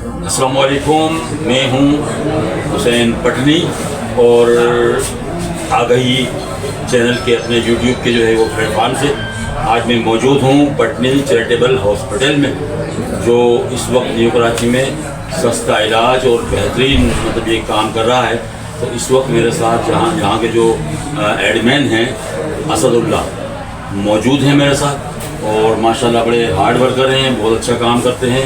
السلام علیکم، میں ہوں حسین پٹنی اور آگہی چینل کے اپنے یوٹیوب کے جو ہے وہ پلیٹ فارم سے آج میں موجود ہوں پٹنی چیریٹیبل ہاسپٹل میں، جو اس وقت نیو کراچی میں سستا علاج اور بہترین مطلب یہ کام کر رہا ہے۔ تو اس وقت میرے ساتھ یہاں کے جو ایڈمن ہیں اسد اللہ موجود ہیں میرے ساتھ، اور ماشاءاللہ بڑے ہارڈ ورکر ہیں، بہت اچھا کام کرتے ہیں۔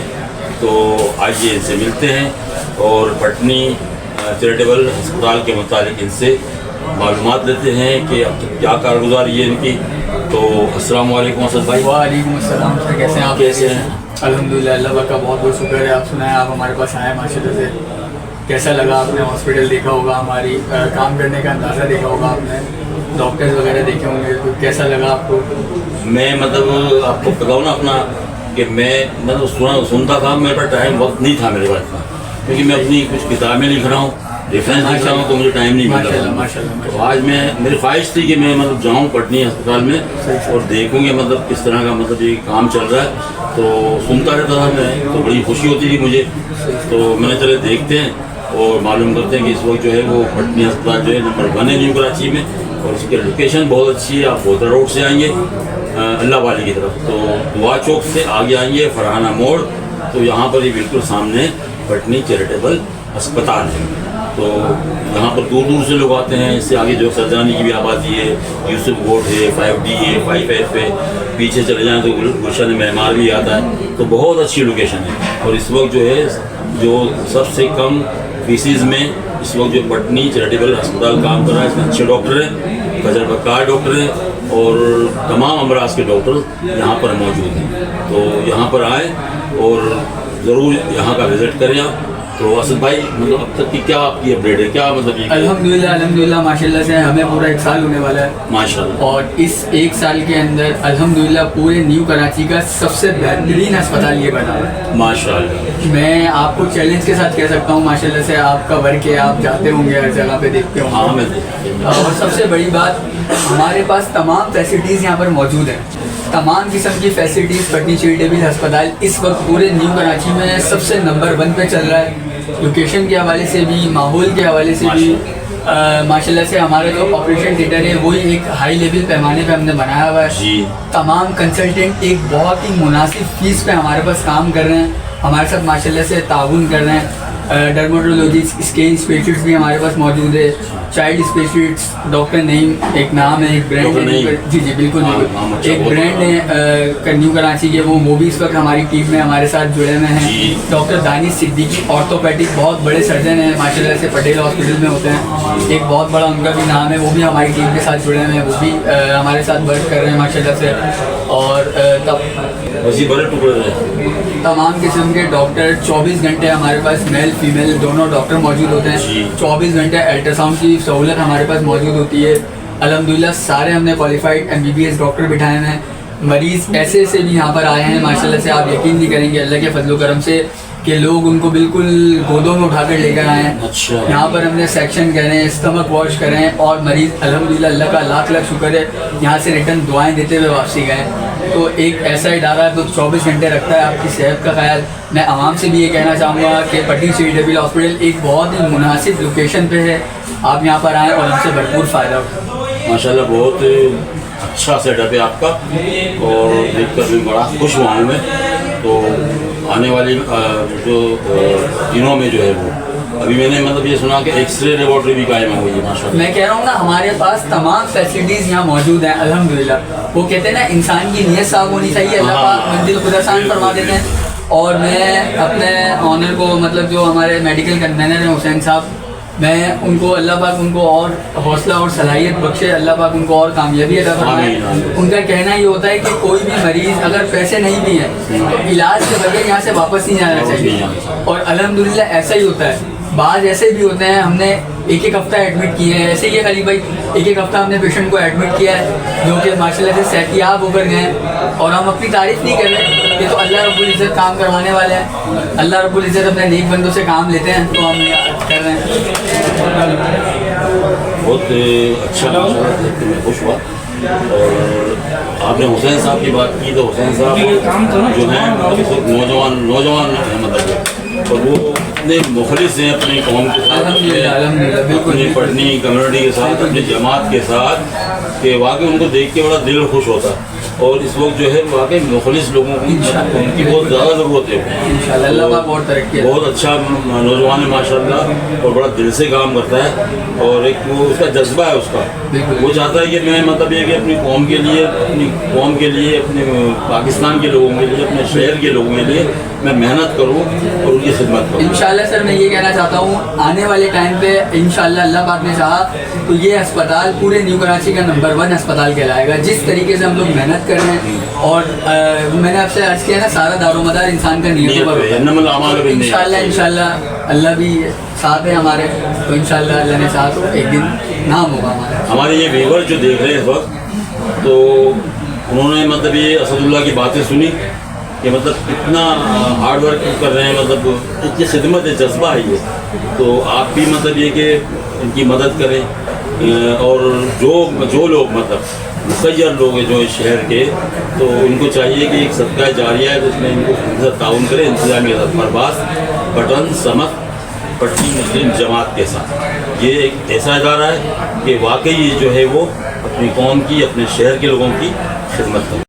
تو آئیے ان سے ملتے ہیں اور پٹنی چیریٹیبل ہسپتال کے متعلق ان سے معلومات لیتے ہیں کہ اب تک کیا کارگزاری ہے ان کی۔ تو السلام علیکم اسد بھائی۔ وعلیکم السلام سر، کیسے ہیں آپ؟ کیسے ہیں؟ الحمدللہ، اللہ کا بہت بہت شکر ہے۔ آپ سنائیں، آپ ہمارے پاس آئے ماشاءاللہ سے، کیسا لگا؟ آپ نے ہاسپٹل دیکھا ہوگا، ہماری کام کرنے کا اندازہ دیکھا ہوگا، آپ نے ڈاکٹرز وغیرہ دیکھے ہوں گے، تو کیسا لگا آپ کو؟ میں مطلب آپ کو بتاؤں نا اپنا کہ میں مطلب سنتا تھا، میرے پاس ٹائم وقت نہیں تھا میرے پاس اتنا، کیونکہ میں اپنی کچھ کتابیں لکھ رہا ہوں، ریفرنس لکھ رہا ہوں، تو مجھے ٹائم نہیں ملتا۔ تو آج میری خواہش تھی کہ میں مطلب جاؤں پٹنی ہسپتال میں اور دیکھوں گے مطلب کس طرح کا مطلب یہ کام چل رہا ہے۔ تو سنتا رہتا تھا میں، تو بڑی خوشی ہوتی تھی مجھے، تو میں نے چلے دیکھتے ہیں اور معلوم کرتے ہیں کہ اس وقت جو ہے وہ پٹنی ہسپتال جو ہے نمبر 1 ہے نیو کراچی میں، اور اس کی لوکیشن بہت اچھی ہے۔ آپ بودر روڈ سے آئیں گے اللہ والی کی طرف، تو دعا چوک سے آگے آئیں گے فرحانہ موڑ، تو یہاں پر ہی بالکل سامنے پٹنی چیریٹیبل ہسپتال ہے۔ تو یہاں پر دور دور سے لوگ آتے ہیں، اس سے آگے جو سرجانی کی بھی آبادی ہے، یوسف گوٹ ہے، 5D ہے، 5F ہے، پیچھے چلے جائیں تو گلشن معمار بھی آتا ہے۔ تو بہت اچھی لوکیشن ہے، اور اس وقت جو ہے جو سب سے کم فیسز میں اس وقت جو پٹنی چیریٹیبل ہسپتال کام کر رہا ہے، اس میں اچھے ڈاکٹر ہیں، تجربہ کار ڈاکٹر ہیں، اور تمام امراض کے ڈاکٹر یہاں پر موجود ہیں۔ تو یہاں پر آئیں اور ضرور یہاں کا وزٹ کریں آپ۔ تو اسد بھائی مطلب اب تک کی کیا آپ کی اپڈیٹ ہے، کیا مطلب یہ؟ الحمدللہ ماشاءاللہ سے ہمیں پورا 1 سال ہونے والا ہے ماشاءاللہ، اور اور اس 1 سال کے اندر الحمدللہ پورے نیو کراچی کا سب سے بہترین ہسپتال یہ بنا ہوا ہے ماشاءاللہ۔ میں آپ کو چیلنج کے ساتھ کہہ سکتا ہوں، ماشاءاللہ سے آپ کا ورک ہے، آپ جاتے ہوں گے ہر جگہ پہ، دیکھتے ہوں ہاں گے، میں دیکھتے ہیں۔ اور سب سے بڑی بات ہمارے پاس تمام فیسلٹیز یہاں پر موجود ہیں، تمام قسم کی فیسلٹیز۔ پٹنی چیریٹیبل ہسپتال اس وقت پورے نیو کراچی میں سب سے نمبر 1 پہ چل رہا ہے، لوکیشن کے حوالے سے بھی، ماحول کے حوالے سے بھی۔ ماشاءاللہ سے ہمارا جو آپریشن تھیٹر ہے وہی ایک ہائی لیول پیمانے پہ ہم نے بنایا ہوا ہے جی۔ تمام کنسلٹنٹ ایک بہت ہی مناسب فیس پہ ہمارے پاس کام کر رہے ہیں، ہمارے ساتھ ماشاءاللہ سے تعاون کر رہے ہیں۔ ڈرماٹولوجسٹ، اسکین اسپیشلسٹ بھی ہمارے پاس موجود ہے، چائلڈ اسپیشلسٹ ڈاکٹر نعیم، ایک نام ہے، ایک برانڈ ہے، جی بالکل ایک برانڈ ہے نیو کراچی کے، وہ بھی اس وقت ہماری ٹیم میں ہمارے ساتھ جڑے ہوئے ہیں۔ ڈاکٹر دانش صدیقی آرتھوپیڈک بہت بڑے سرجن ہیں ماشاءاللہ سے، پٹیل ہاسپٹل میں ہوتے ہیں، ایک بہت بڑا ان کا بھی نام ہے، وہ بھی ہماری ٹیم کے ساتھ جڑے ہوئے ہیں، وہ بھی ہمارے ساتھ ورک کر رہے ہیں ماشاءاللہ سے۔ اور تمام قسم کے ڈاکٹر 24 گھنٹے ہمارے پاس میل فیمیل دونوں ڈاکٹر موجود ہوتے ہیں، 24 گھنٹے الٹرا ساؤنڈ کی سہولت ہمارے پاس موجود ہوتی ہے۔ الحمدللہ سارے ہم نے کوالیفائڈ MBBS ڈاکٹر بٹھائے ہیں، مریض ایسے بھی یہاں پر آئے ہیں ماشاءاللہ سے، آپ یقین نہیں کریں گے اللہ کے فضل و کرم سے کہ لوگ ان کو بالکل گودوں میں اٹھا کر لے کر آئے ہیں۔ یہاں پر ہم نے سیکشن کریں، اسٹمک واش کریں، اور مریض الحمدللہ اللہ کا لاکھ لاکھ شکر ہے یہاں سے ریٹرن دعائیں دیتے ہوئے واپسی گئے۔ تو ایک ایسا ادارہ ہے جو 24 گھنٹے رکھتا ہے آپ کی صحت کا خیال۔ میں عوام سے بھی یہ کہنا چاہوں گا کہ پٹنی چیریٹیبل ہاسپٹل ایک بہت ہی مناسب لوکیشن پہ ہے، آپ یہاں پر آئیں اور ہم سے بھرپور فائدہ اٹھائیں۔ ماشاءاللہ بہت اچھا سیٹ اپ ہے آپ کا، اور دیکھ کر بھی بڑا خوش ہوا ہوں میں۔ تو آنے والی جو دنوں میں جو ہے وہ ابھی میں نے مطلب یہ سنا کہ ایکس رے لیبارٹری بھی قائم ہوئی ہے ماشاءاللہ۔ میں کہہ رہا ہوں نا، ہمارے پاس تمام فیسلٹیز یہاں موجود ہیں الحمدللہ۔ وہ کہتے ہیں نا انسان کی نیت صاف ہونی چاہیے، اللہ پاک منزل خود آسان فرما دیتے ہیں۔ اور میں اپنے آنر کو مطلب جو ہمارے میڈیکل کنوینر ہیں حسین صاحب، میں ان کو اللہ پاک ان کو اور حوصلہ اور صلاحیت بخشے، اللہ پاک ان کو اور کامیابی عطا فرمائے۔ ان کا کہنا یہ ہوتا ہے کہ کوئی بھی مریض اگر پیسے نہیں بھی ہیں تو علاج کے بغیر یہاں سے واپس نہیں جانا چاہیے، اور الحمدللہ ایسا ہی ہوتا ہے۔ بعض ایسے بھی ہوتے ہیں، ہم نے 1 ہفتہ ایڈمٹ کیے ہیں، ایسے ہی خلیل بھائی 1 ہفتہ ہم نے پیشنٹ کو ایڈمٹ کیا ہے جو کہ ماشاءاللہ سے صحتیاب ہو کر گئے ہیں، اور ہم اپنی تعریف نہیں کر رہے، یہ تو اللہ رب العزت کام کروانے والے ہیں، اللہ رب العزت اپنے نیک بندوں سے کام لیتے ہیں، تو ہم کر رہے ہیں۔ بہت اچھا لگا، دیکھ کے میں خوش ہوا۔ اور آپ نے حسین صاحب کی بات کی، تو حسین صاحب جو ہیں مطلب نوجوان ہیں، مطلب اور وہ اتنے مخلص ہیں اپنی قوم کے ساتھ، الحمدللہ، بالکل اپنی پڑھنی کمیونٹی کے ساتھ، اپنی جماعت کے ساتھ، کہ واقعی ان کو دیکھ کے بڑا دل خوش ہوتا ہے. اور اس وقت جو ہے واقعی مخلص لوگوں کو ان کی بہت زیادہ ضرورت ہے. انشاءاللہ اللہ پاک اور ترقی. بہت اچھا نوجوان ہے ماشاءاللہ، اور بڑا دل سے کام کرتا ہے، اور ایک وہ اس کا جذبہ ہے اس کا. وہ چاہتا ہے کہ میں مطلب یہ کہ اپنی قوم کے لیے، اپنے پاکستان کے لوگوں کے لیے، اپنے شہر کے لوگوں کے لیے میں محنت کروں اور ان کی خدمت کروں. انشاءاللہ سر میں یہ کہنا چاہتا ہوں آنے والے ٹائم پہ انشاءاللہ اللہ پاک نے چاہا تو یہ ہسپتال پورے نیو کراچی کا نمبر 1 ہسپتال کہلائے گا. جس طریقے سے ہم لوگ محنت کر رہے ہیں، اور میں نے آپ سے عرض کیا نا سارا دار و مدار انسان کا نیت پر ہوتا ہے. انشاءاللہ اللہ بھی ساتھ ہے ہمارے، تو انشاءاللہ اللہ نے چاہا تو ایک دن نام ہوگا ہمارا. ہمارے یہ ویور جو دیکھ رہے ہیں اس وقت، تو انہوں نے مطلب یہ اسد اللہ کی باتیں سنی کہ مطلب اتنا ہارڈ ورک کر رہے ہیں، مطلب اتنی خدمت ہے، جذبہ ہے یہ. تو آپ بھی مطلب یہ کہ ان کی مدد کریں، اور جو لوگ مطلب مخیر لوگ ہیں جو اس شہر کے، تو ان کو چاہیے کہ ایک صدقہ جاریہ ہے جس میں ان کو تعاون کرے انتظامیہ کے ساتھ. پرواز بٹن سمت پٹی مسلم جماعت کے ساتھ یہ ایک ایسا ادارہ ہے کہ واقعی جو ہے وہ اپنی قوم کی، اپنے شہر کے لوگوں کی خدمت کرے.